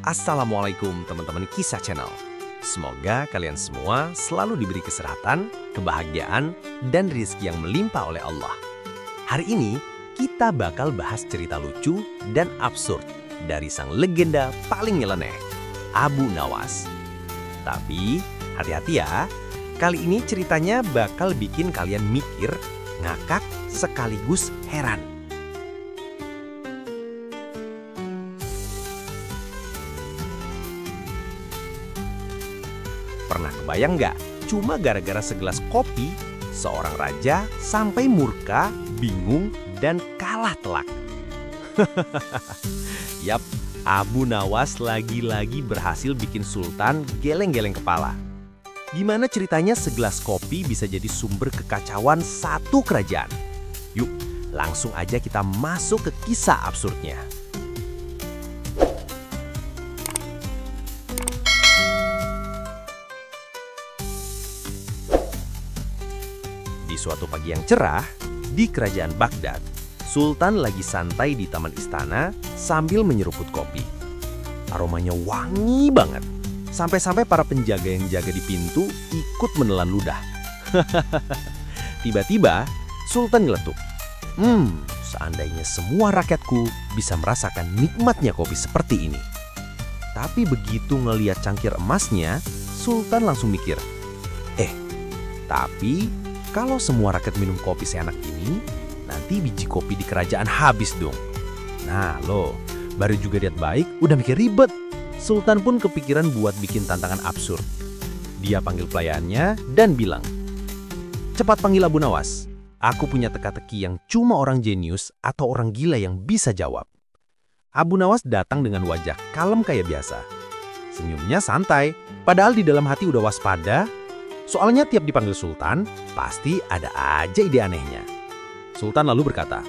Assalamualaikum teman-teman Kisah Channel. Semoga kalian semua selalu diberi kesehatan, kebahagiaan, dan rezeki yang melimpah oleh Allah. Hari ini kita bakal bahas cerita lucu dan absurd dari sang legenda paling nyeleneh, Abu Nawas. Tapi hati-hati ya, kali ini ceritanya bakal bikin kalian mikir, ngakak, sekaligus heran. Pernah kebayang nggak? Cuma gara-gara segelas kopi, seorang raja sampai murka, bingung, dan kalah telak. Yap, Abu Nawas lagi-lagi berhasil bikin sultan geleng-geleng kepala. Gimana ceritanya segelas kopi bisa jadi sumber kekacauan satu kerajaan? Yuk, langsung aja kita masuk ke kisah absurdnya. Di suatu pagi yang cerah, di kerajaan Baghdad, Sultan lagi santai di taman istana sambil menyeruput kopi. Aromanya wangi banget, sampai-sampai para penjaga yang jaga di pintu ikut menelan ludah. Tiba-tiba, Sultan nyeletuk. Seandainya semua rakyatku bisa merasakan nikmatnya kopi seperti ini. Tapi begitu ngeliat cangkir emasnya, Sultan langsung mikir, tapi kalau semua rakyat minum kopi seenak ini, nanti biji kopi di kerajaan habis dong. Nah lo, baru juga lihat baik, udah mikir ribet. Sultan pun kepikiran buat bikin tantangan absurd. Dia panggil pelayannya dan bilang, "Cepat panggil Abu Nawas. Aku punya teka-teki yang cuma orang jenius atau orang gila yang bisa jawab." Abu Nawas datang dengan wajah kalem kayak biasa. Senyumnya santai, padahal di dalam hati udah waspada. Soalnya tiap dipanggil Sultan, pasti ada aja ide anehnya. Sultan lalu berkata,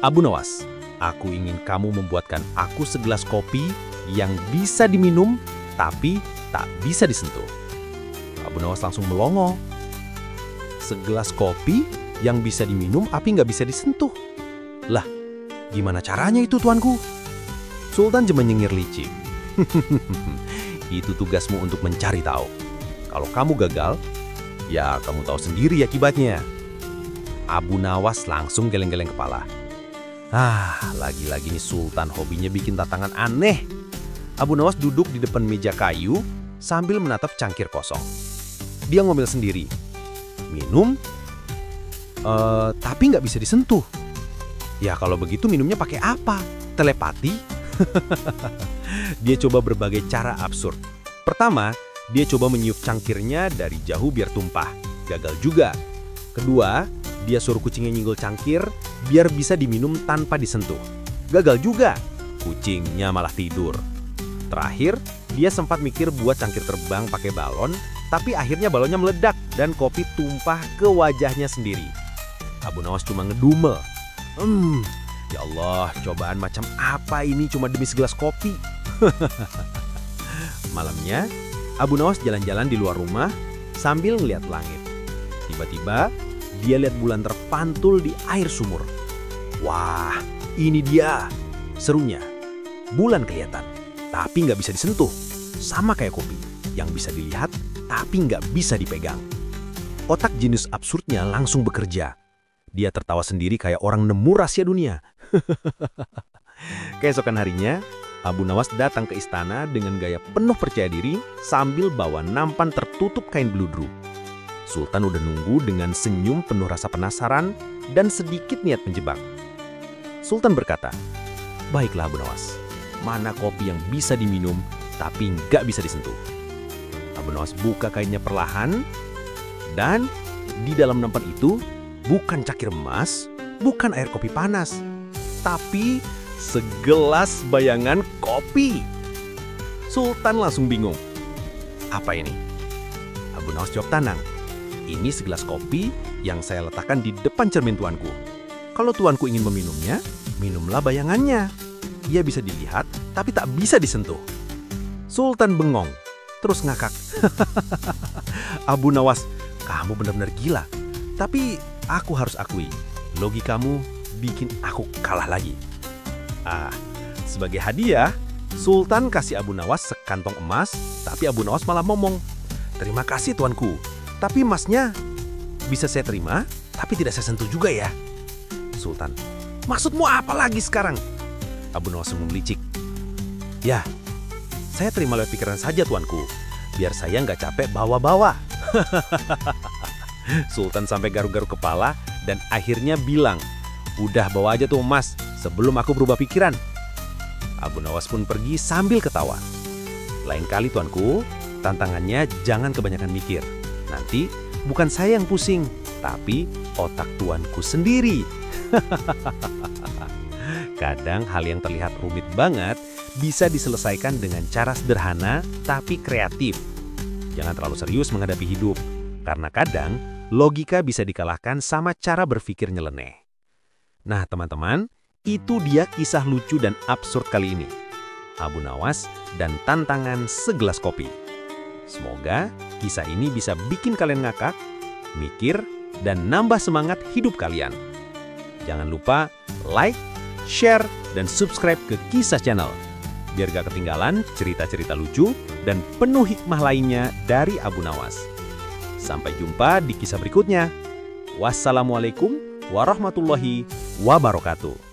"Abu Nawas, aku ingin kamu membuatkan aku segelas kopi yang bisa diminum, tapi tak bisa disentuh." Abu Nawas langsung melongo. Segelas kopi yang bisa diminum, tapi nggak bisa disentuh. Lah, gimana caranya itu, tuanku? Sultan cuma nyengir licik. Itu tugasmu untuk mencari tahu. Kalau kamu gagal, ya kamu tahu sendiri akibatnya. Abu Nawas langsung geleng-geleng kepala. Lagi-lagi nih Sultan hobinya bikin tantangan aneh. Abu Nawas duduk di depan meja kayu sambil menatap cangkir kosong. Dia ngomel sendiri. Minum, tapi nggak bisa disentuh. Ya kalau begitu minumnya pakai apa? Telepati? Dia coba berbagai cara absurd. Pertama, dia coba meniup cangkirnya dari jauh biar tumpah. Gagal juga. Kedua, dia suruh kucingnya nyenggol cangkir biar bisa diminum tanpa disentuh. Gagal juga. Kucingnya malah tidur. Terakhir, dia sempat mikir buat cangkir terbang pakai balon, tapi akhirnya balonnya meledak dan kopi tumpah ke wajahnya sendiri. Abu Nawas cuma ngedumel. Ya Allah, cobaan macam apa ini cuma demi segelas kopi? Malamnya, Abu Nawas jalan-jalan di luar rumah sambil ngeliat langit. Tiba-tiba, dia lihat bulan terpantul di air sumur. Wah, ini dia! Serunya, bulan kelihatan, tapi nggak bisa disentuh. Sama kayak kopi, yang bisa dilihat, tapi nggak bisa dipegang. Otak jenius absurdnya langsung bekerja. Dia tertawa sendiri kayak orang nemu rahasia dunia. Keesokan harinya, Abu Nawas datang ke istana dengan gaya penuh percaya diri sambil bawa nampan tertutup kain beludru. Sultan udah nunggu dengan senyum penuh rasa penasaran dan sedikit niat menjebak. Sultan berkata, "Baiklah Abu Nawas, mana kopi yang bisa diminum tapi nggak bisa disentuh?" Abu Nawas buka kainnya perlahan dan di dalam nampan itu bukan cangkir emas, bukan air kopi panas, tapi segelas bayangan kopi. Sultan langsung bingung. Apa ini? Abu Nawas jawab tenang. Ini segelas kopi yang saya letakkan di depan cermin tuanku. Kalau tuanku ingin meminumnya, minumlah bayangannya. Ia bisa dilihat, tapi tak bisa disentuh. Sultan bengong, terus ngakak. Abu Nawas, kamu benar-benar gila. Tapi aku harus akui, logikamu bikin aku kalah lagi. Sebagai hadiah, Sultan kasih Abu Nawas sekantong emas, tapi Abu Nawas malah ngomong, "Terima kasih tuanku, tapi emasnya bisa saya terima, tapi tidak saya sentuh juga ya." Sultan, "Maksudmu apa lagi sekarang?" Abu Nawas membelicik, "Ya, saya terima lewat pikiran saja tuanku, biar saya nggak capek bawa-bawa." Sultan sampai garuk-garuk kepala dan akhirnya bilang, "Udah bawa aja tuh emas sebelum aku berubah pikiran." Abu Nawas pun pergi sambil ketawa. "Lain kali tuanku, tantangannya jangan kebanyakan mikir. Nanti bukan saya yang pusing, tapi otak tuanku sendiri." Kadang hal yang terlihat rumit banget bisa diselesaikan dengan cara sederhana tapi kreatif. Jangan terlalu serius menghadapi hidup, karena kadang logika bisa dikalahkan sama cara berpikir nyeleneh. Nah teman-teman, itu dia kisah lucu dan absurd kali ini. Abu Nawas dan tantangan segelas kopi. Semoga kisah ini bisa bikin kalian ngakak, mikir, dan nambah semangat hidup kalian. Jangan lupa like, share, dan subscribe ke Kisah Channel, biar gak ketinggalan cerita-cerita lucu dan penuh hikmah lainnya dari Abu Nawas. Sampai jumpa di kisah berikutnya. Wassalamualaikum warahmatullahi wabarakatuh.